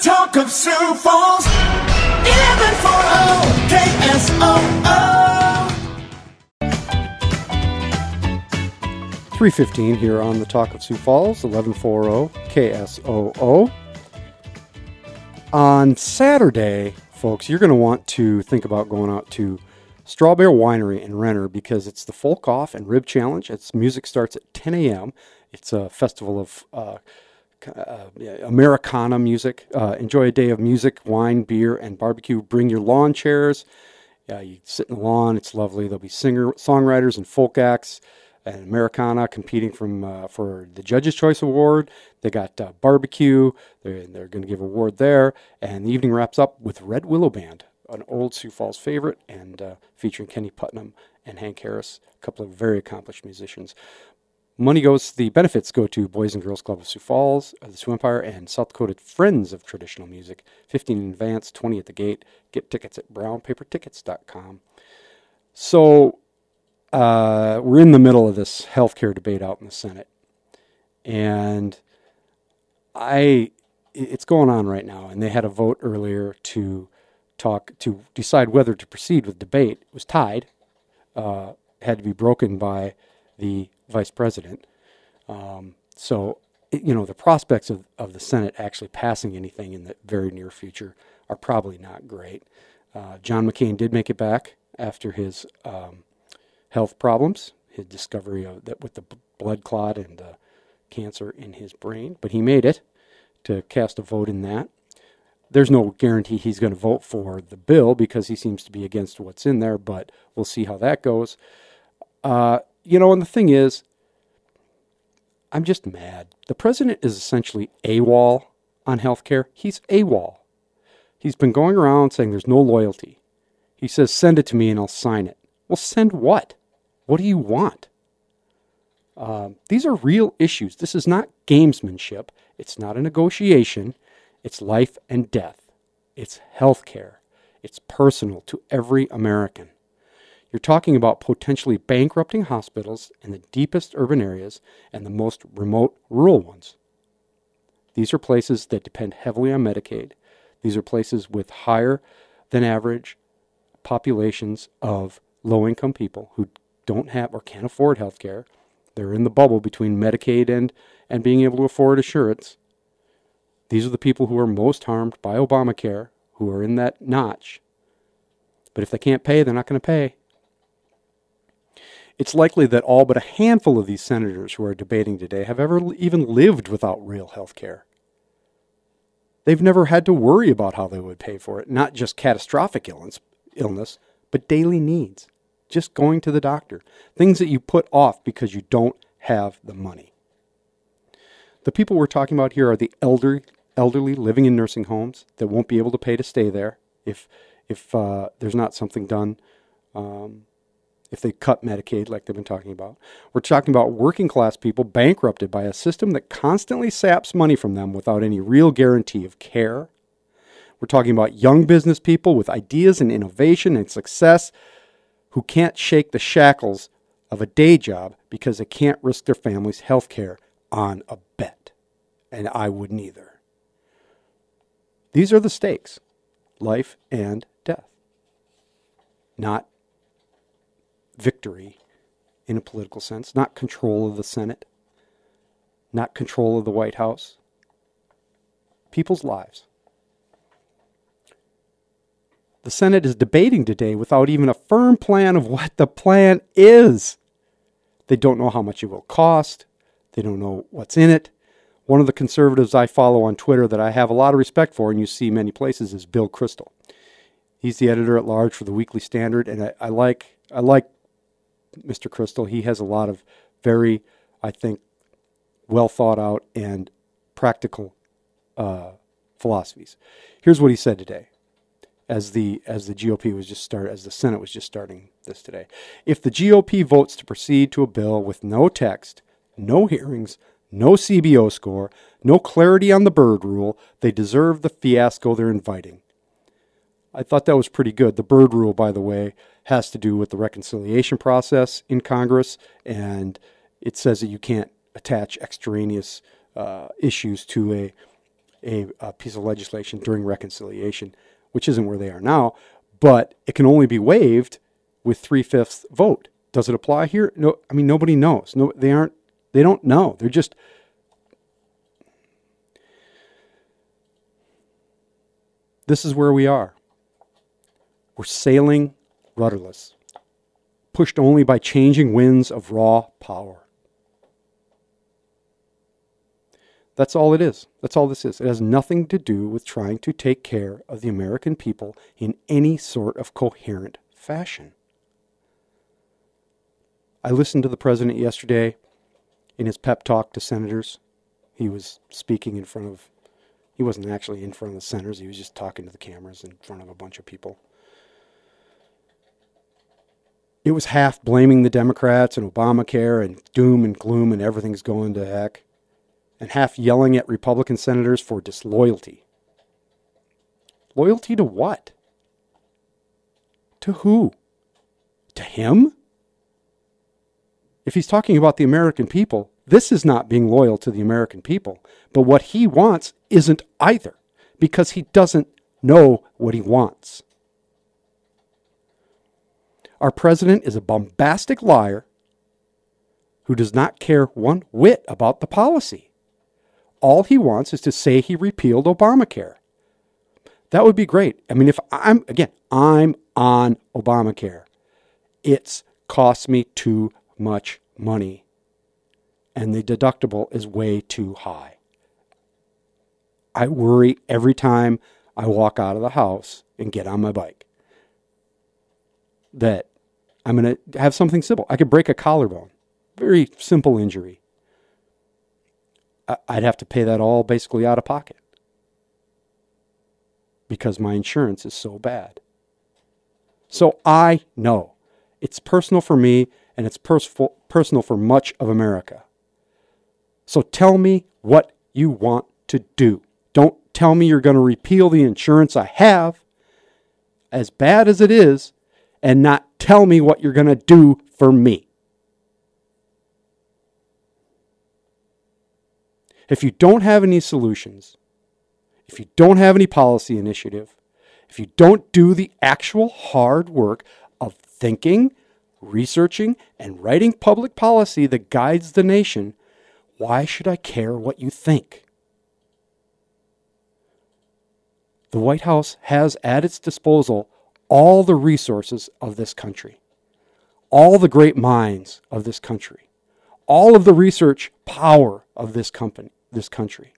talk of Sioux Falls, 1140 KSOO. 3:15 here on the Talk of Sioux Falls, 1140 KSOO. On Saturday, folks, you're going to want to think about going out to Strawberry Winery in Renner because it's the Folk Off and Rib Challenge. Its music starts at 10 a.m. It's a festival of Americana music. Enjoy a day of music, wine, beer, and barbecue. Bring your lawn chairs. You sit in the lawn. It's lovely. There'll be songwriters and folk acts and Americana competing for the Judge's Choice Award. They got barbecue. They're going to give an award there. And the evening wraps up with Red Willow Band, an old Sioux Falls favorite, and featuring Kenny Putnam and Hank Harris, a couple of very accomplished musicians. The benefits go to Boys and Girls Club of Sioux Falls, the Sioux Empire, and South Dakota Friends of Traditional Music. 15 in advance, 20 at the gate. Get tickets at brownpapertickets.com. So, we're in the middle of this healthcare debate out in the Senate. And it's going on right now. And they had a vote earlier to decide whether to proceed with debate. It was tied. Had to be broken by the vice president. The prospects of the Senate actually passing anything in the very near future are probably not great. John McCain did make it back after his health problems, his discovery of that with the blood clot and the cancer in his brain, but he made it to cast a vote in that. There's no guarantee he's going to vote for the bill because he seems to be against what's in there, but we'll see how that goes. And the thing is, I'm just mad. The president is essentially AWOL on healthcare. He's AWOL. He's been going around saying there's no loyalty. He says, send it to me and I'll sign it. Well, send what? What do you want? These are real issues. This is not gamesmanship. It's not a negotiation. It's life and death. It's healthcare. It's personal to every American. You're talking about potentially bankrupting hospitals in the deepest urban areas and the most remote rural ones. These are places that depend heavily on Medicaid. These are places with higher than average populations of low-income people who don't have or can't afford health care. They're in the bubble between Medicaid and being able to afford insurance. These are the people who are most harmed by Obamacare, who are in that notch. But if they can't pay, they're not going to pay. It's likely that all but a handful of these senators who are debating today have ever even lived without real health care. They've never had to worry about how they would pay for it, not just catastrophic illness, but daily needs. Just going to the doctor. Things that you put off because you don't have the money. The people we're talking about here are the elderly living in nursing homes that won't be able to pay to stay there if there's not something done. If they cut Medicaid like they've been talking about. We're talking about working class people bankrupted by a system that constantly saps money from them without any real guarantee of care. We're talking about young business people with ideas and innovation and success who can't shake the shackles of a day job because they can't risk their family's health care on a bet. And I wouldn't either. These are the stakes. Life and death. Not victory in a political sense, not control of the Senate, not control of the White House. People's lives. The Senate is debating today without even a firm plan of what the plan is. They don't know how much it will cost. They don't know what's in it. One of the conservatives I follow on Twitter that I have a lot of respect for, and you see many places, is Bill Kristol. He's the editor-at-large for the Weekly Standard, and I like Mr. Kristol. He has a lot of very, I think, well thought out and practical philosophies. Here's what he said today, as the GOP was just as the Senate was just starting this today. If the GOP votes to proceed to a bill with no text, no hearings, no CBO score, no clarity on the Byrd rule, they deserve the fiasco they're inviting. I thought that was pretty good. The Byrd rule, by the way, has to do with the reconciliation process in Congress, and it says that you can't attach extraneous issues to a piece of legislation during reconciliation, which isn't where they are now, but it can only be waived with 3/5 vote. Does it apply here? No, I mean, nobody knows. No, they don't know. They're just, this is where we are. We're sailing rudderless, pushed only by changing winds of raw power. That's all it is. That's all this is. It has nothing to do with trying to take care of the American people in any sort of coherent fashion. I listened to the president yesterday in his pep talk to senators. He was speaking in front of, he wasn't actually in front of the senators. He was just talking to the cameras in front of a bunch of people. It was half blaming the Democrats and Obamacare and doom and gloom and everything's going to heck, and half yelling at Republican senators for disloyalty. Loyalty to what? To who? To him? If he's talking about the American people, this is not being loyal to the American people. But what he wants isn't either, because he doesn't know what he wants. Our president is a bombastic liar who does not care one whit about the policy. All he wants is to say he repealed Obamacare. That would be great. I mean, if I'm on Obamacare. It's cost me too much money, and the deductible is way too high. I worry every time I walk out of the house and get on my bike that I'm going to have something simple. I could break a collarbone. Very simple injury. I'd have to pay that all basically out of pocket because my insurance is so bad. So I know it's personal for me, and it's personal for much of America. So tell me what you want to do. Don't tell me you're going to repeal the insurance I have, as bad as it is, and not tell me what you're going to do for me. If you don't have any solutions, if you don't have any policy initiative, if you don't do the actual hard work of thinking, researching, and writing public policy that guides the nation, why should I care what you think? The White House has at its disposal all the resources of this country, all the great minds of this country, all of the research power of this country,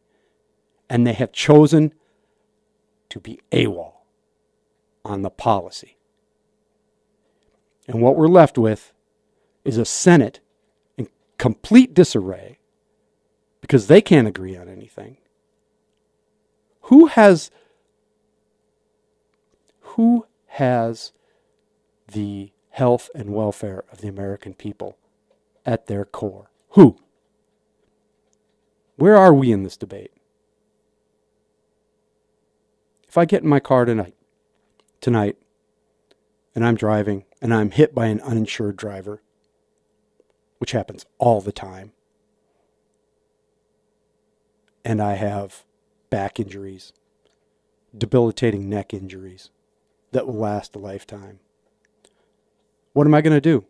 and they have chosen to be AWOL on the policy. And what we're left with is a Senate in complete disarray because they can't agree on anything. Who has the health and welfare of the American people at their core? Who? Where are we in this debate? If I get in my car tonight, and I'm driving, and I'm hit by an uninsured driver, which happens all the time, and I have back injuries, debilitating neck injuries that will last a lifetime, what am I going to do?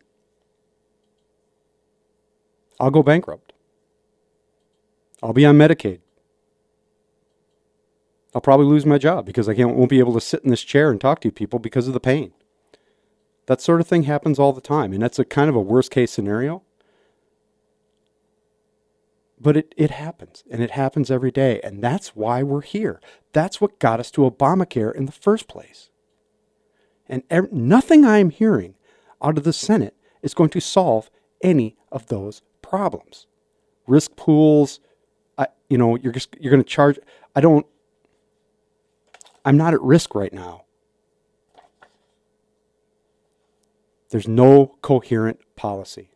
I'll go bankrupt. I'll be on Medicaid. I'll probably lose my job because I won't be able to sit in this chair and talk to people because of the pain. That sort of thing happens all the time, and that's a kind of a worst case scenario. But it happens, and it happens every day, and that's why we're here. That's what got us to Obamacare in the first place. And nothing I'm hearing out of the Senate is going to solve any of those problems. Risk pools, you're going to charge. I'm not at risk right now. There's no coherent policy.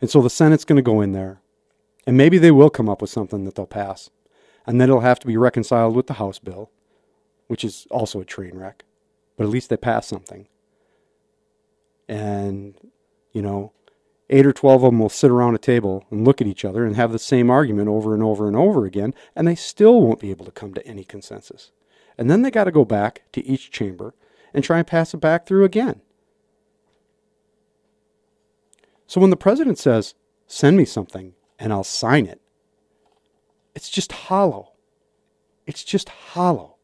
And so the Senate's going to go in there, and maybe they will come up with something that they'll pass. And then it'll have to be reconciled with the House bill, which is also a train wreck. But at least they pass something. And, 8 or 12 of them will sit around a table and look at each other and have the same argument over and over and over again, and they still won't be able to come to any consensus. And then they got to go back to each chamber and try and pass it back through again. So when the president says, send me something and I'll sign it, it's just hollow. It's just hollow.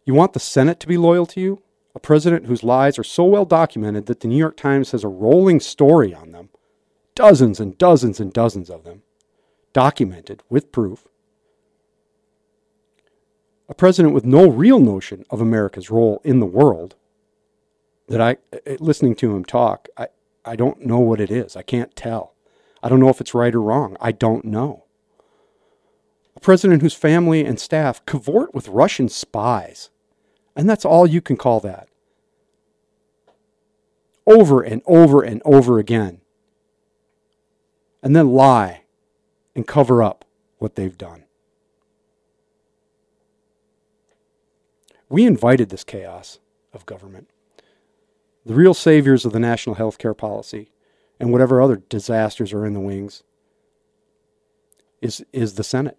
You want the Senate to be loyal to you? A president whose lies are so well documented that the New York Times has a rolling story on them, dozens and dozens and dozens of them, documented with proof. A president with no real notion of America's role in the world, that listening to him talk, I don't know what it is. I can't tell. I don't know if it's right or wrong. I don't know. A president whose family and staff cavort with Russian spies. And that's all you can call that. Over and over and over again. And then lie and cover up what they've done. We invited this chaos of government. The real saviors of the national health care policy and whatever other disasters are in the wings is the Senate.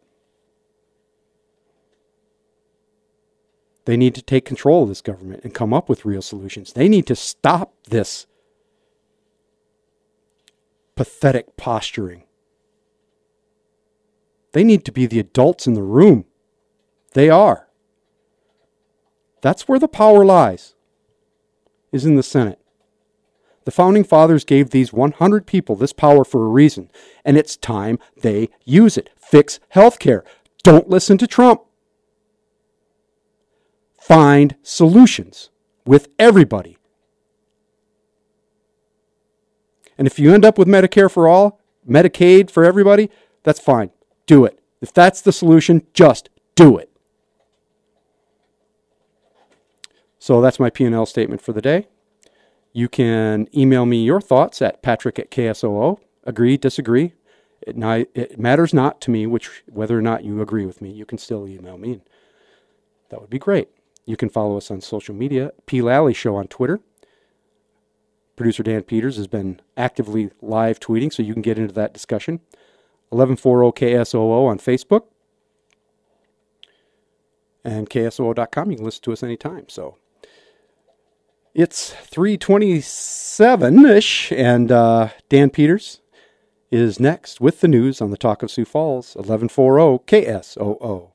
They need to take control of this government and come up with real solutions. They need to stop this pathetic posturing. They need to be the adults in the room. They are. That's where the power lies, is in the Senate. The Founding Fathers gave these 100 people this power for a reason, and it's time they use it. Fix healthcare. Don't listen to Trump. Find solutions with everybody. And if you end up with Medicare for all, Medicaid for everybody, that's fine. Do it. If that's the solution, just do it. So that's my P&L statement for the day. You can email me your thoughts at patrick@KSOO. Agree, disagree. It matters not to me whether or not you agree with me. You can still email me. That would be great. You can follow us on social media. P. Lalley Show on Twitter. Producer Dan Peters has been actively live tweeting, so you can get into that discussion. 1140 KSOO on Facebook. And KSOO.com. You can listen to us anytime. So it's 3:27-ish, and Dan Peters is next with the news on the Talk of Sioux Falls, 1140 KSOO.